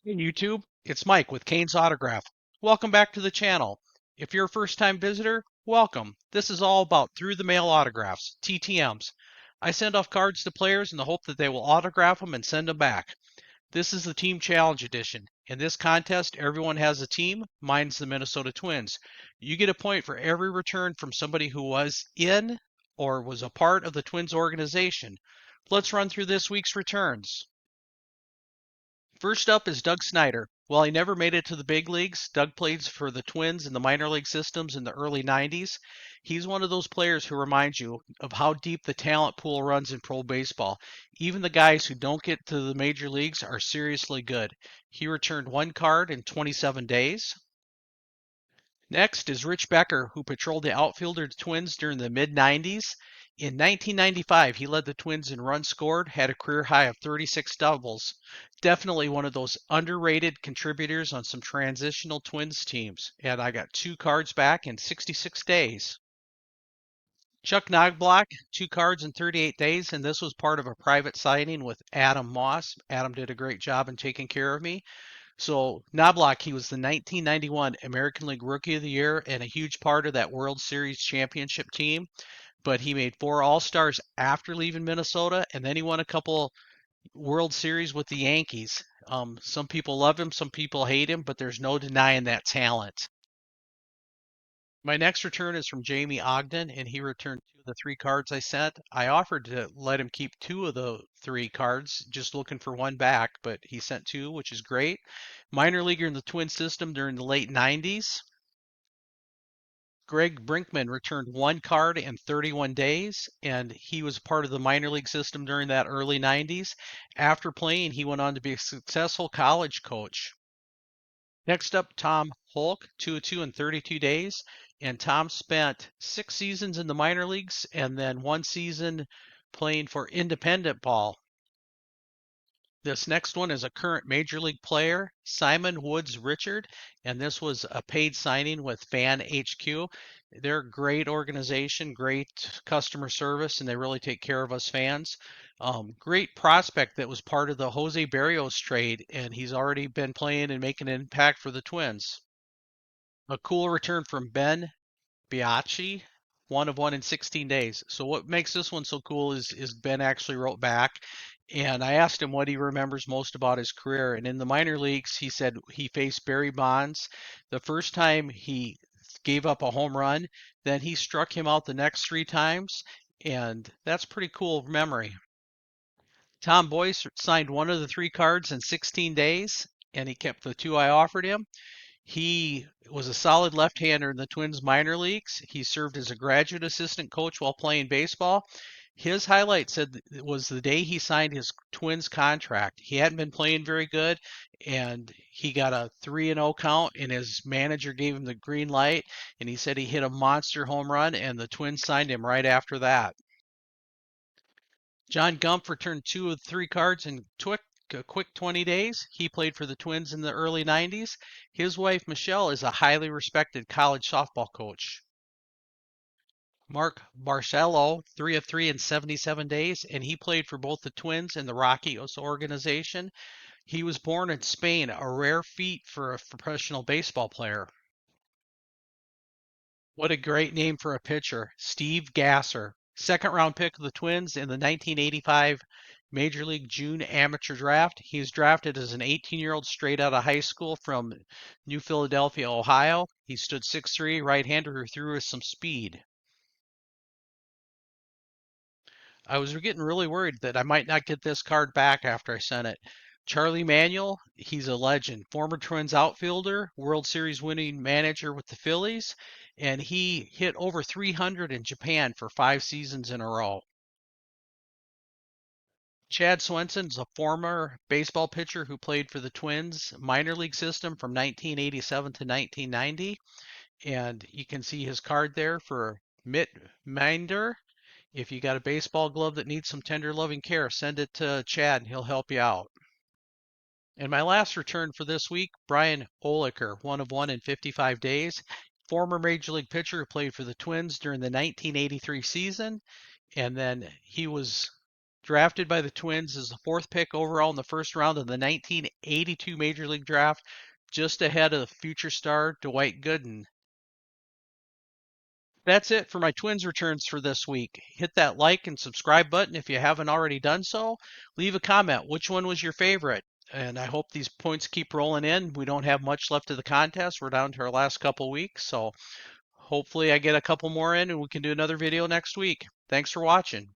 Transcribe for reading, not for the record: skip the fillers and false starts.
Hey YouTube, it's Mike with Kane's Autograph. Welcome back to the channel. If you're a first-time visitor, welcome. This is all about through the mail autographs, TTMs. I send off cards to players in the hope that they will autograph them and send them back. This is the Team Challenge Edition. In this contest, everyone has a team. Mine's the Minnesota Twins. You get a point for every return from somebody who was in or was a part of the Twins organization. Let's run through this week's returns. First up is Doug Snyder. While he never made it to the big leagues, Doug played for the Twins in the minor league systems in the early 90s. He's one of those players who reminds you of how deep the talent pool runs in pro baseball. Even the guys who don't get to the major leagues are seriously good. He returned one card in 27 days. Next is Rich Becker, who patrolled the outfielder Twins during the mid 90s. In 1995, he led the Twins in runs scored, had a career high of 36 doubles. Definitely one of those underrated contributors on some transitional Twins teams. And I got two cards back in 66 days. Chuck Knoblauch, two cards in 38 days, and this was part of a private signing with Adam Moss. Adam did a great job in taking care of me. So Knoblauch, he was the 1991 American League Rookie of the Year and a huge part of that World Series championship team. But he made four All-Stars after leaving Minnesota, and then he won a couple World Series with the Yankees. Some people love him, some people hate him, but there's no denying that talent. My next return is from Jamie Ogden, and he returned two of the three cards I sent. I offered to let him keep two of the three cards, just looking for one back, but he sent two, which is great. Minor leaguer in the Twin system during the late 90s. Greg Brinkman returned one card in 31 days, and he was part of the minor league system during that early 90s. After playing, he went on to be a successful college coach. Next up, Tom Hulk, 2-2 in 32 days. And Tom spent 6 seasons in the minor leagues and then one season playing for independent ball. This next one is a current major league player, Simon Woods Richard, and this was a paid signing with Fan HQ. They're a great organization, great customer service, and they really take care of us fans. Great prospect that was part of the Jose Barrios trade, and he's already been playing and making an impact for the Twins. A cool return from Ben Biacchi, 1 of 1 in 16 days. So what makes this one so cool is Ben actually wrote back, and I asked him what he remembers most about his career. And in the minor leagues, he said he faced Barry Bonds. The first time he gave up a home run, then he struck him out the next three times, and that's pretty cool memory. Tom Boyce signed one of the three cards in 16 days, and he kept the two I offered him. He was a solid left-hander in the Twins minor leagues. He served as a graduate assistant coach while playing baseball. His highlight said it was the day he signed his Twins contract. He hadn't been playing very good, and he got a 3-0 count, and his manager gave him the green light, and he said he hit a monster home run, and the Twins signed him right after that. John Gump returned two of the three cards in a quick 20 days. He played for the Twins in the early 90s. His wife, Michelle, is a highly respected college softball coach. Mark Barcelo, 3 of 3 in 77 days, and he played for both the Twins and the Rockies organization. He was born in Spain, a rare feat for a professional baseball player. What a great name for a pitcher, Steve Gasser. Second round pick of the Twins in the 1985 Major League June amateur draft. He was drafted as an 18-year-old straight out of high school from New Philadelphia, Ohio. He stood 6'3", right-hander who threw with some speed. I was getting really worried that I might not get this card back after I sent it. Charlie Manuel, he's a legend. Former Twins outfielder, World Series winning manager with the Phillies, and he hit over 300 in Japan for 5 seasons in a row. Chad Swenson is a former baseball pitcher who played for the Twins minor league system from 1987 to 1990. And you can see his card there for Mitt Minder. If you got a baseball glove that needs some tender loving care, send it to Chad and he'll help you out. And my last return for this week, Brian Oliker, 1 of 1 in 55 days. Former Major League pitcher who played for the Twins during the 1983 season. And then he was Drafted by the Twins as the fourth pick overall in the first round of the 1982 Major League Draft, just ahead of future star Dwight Gooden. That's it for my Twins returns for this week. Hit that like and subscribe button if you haven't already done so. Leave a comment. Which one was your favorite? And I hope these points keep rolling in. We don't have much left of the contest. We're down to our last couple weeks. So hopefully I get a couple more in and we can do another video next week. Thanks for watching.